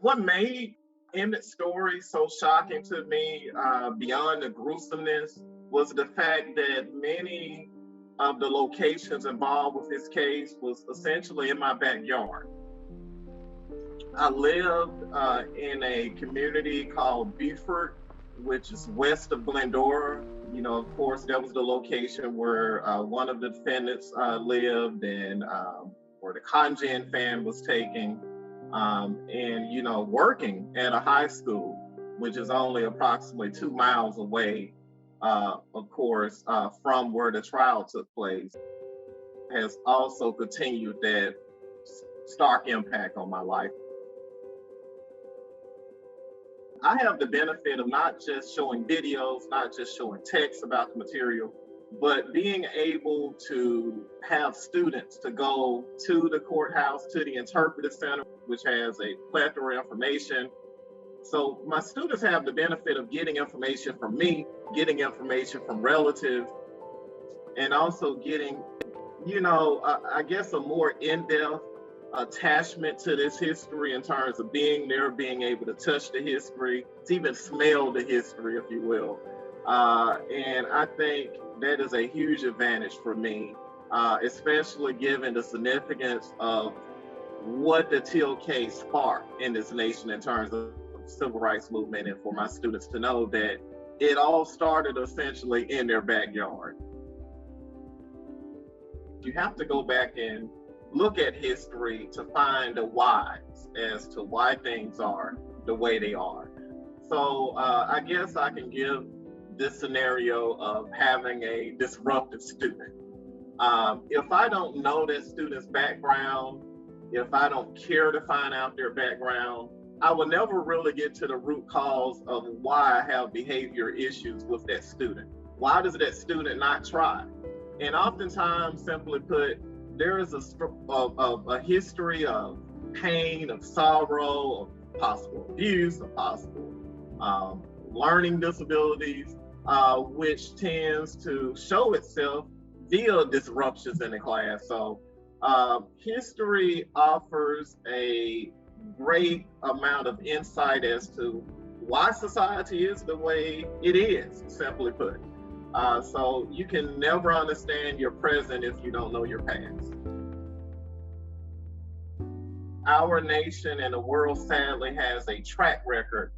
What made Emmett's story so shocking to me, beyond the gruesomeness, was the fact that many of the locations involved with this case was essentially in my backyard. I lived in a community called Beaufort, which is west of Glendora. Of course, that was the location where one of the defendants lived and where the Conjan fan was taken. And working at a high school, which is only approximately 2 miles away, of course, from where the trial took place, has also continued that stark impact on my life. I have the benefit of not just showing videos, not just showing text about the material, but being able to have students to go to the courthouse, to the Interpretive Center, which has a plethora of information. So my students have the benefit of getting information from me, getting information from relatives, and also getting, I guess a more in-depth attachment to this history in terms of being there, being able to touch the history, to even smell the history, if you will. And I think that is a huge advantage for me, especially given the significance of what the Till case sparked in this nation in terms of civil rights movement, and for my students to know that it all started essentially in their backyard. You have to go back and look at history to find the whys as to why things are the way they are. So I guess I can give this scenario of having a disruptive student. If I don't know that student's background, if I don't care to find out their background, I will never really get to the root cause of why I have behavior issues with that student. Why does that student not try? And oftentimes, simply put, there is a history of pain, of sorrow, of possible abuse, of possible learning disabilities, which tends to show itself via disruptions in the class. So history offers a great amount of insight as to why society is the way it is, simply put. So you can never understand your present if you don't know your past. Our nation and the world sadly has a track record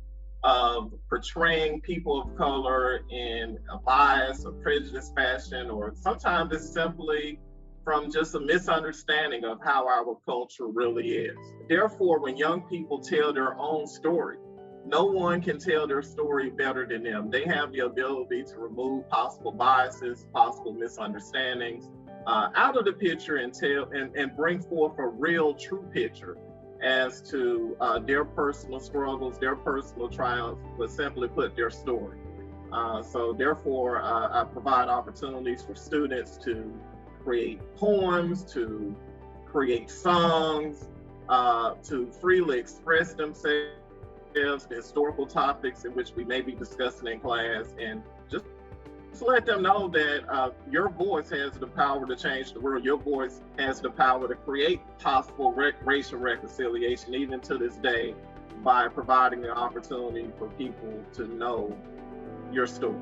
of portraying people of color in a biased or prejudiced fashion, or sometimes it's simply from just a misunderstanding of how our culture really is. Therefore, when young people tell their own story, no one can tell their story better than them. They have the ability to remove possible biases, possible misunderstandings out of the picture and bring forth a real, true picture as to their personal struggles, their personal triumphs, but simply put, their story. So therefore, I provide opportunities for students to create poems, to create songs, to freely express themselves, the historical topics in which we may be discussing in class, and just let them know that your voice has the power to change the world. Your voice has the power to create possible racial reconciliation, even to this day, by providing the opportunity for people to know your story.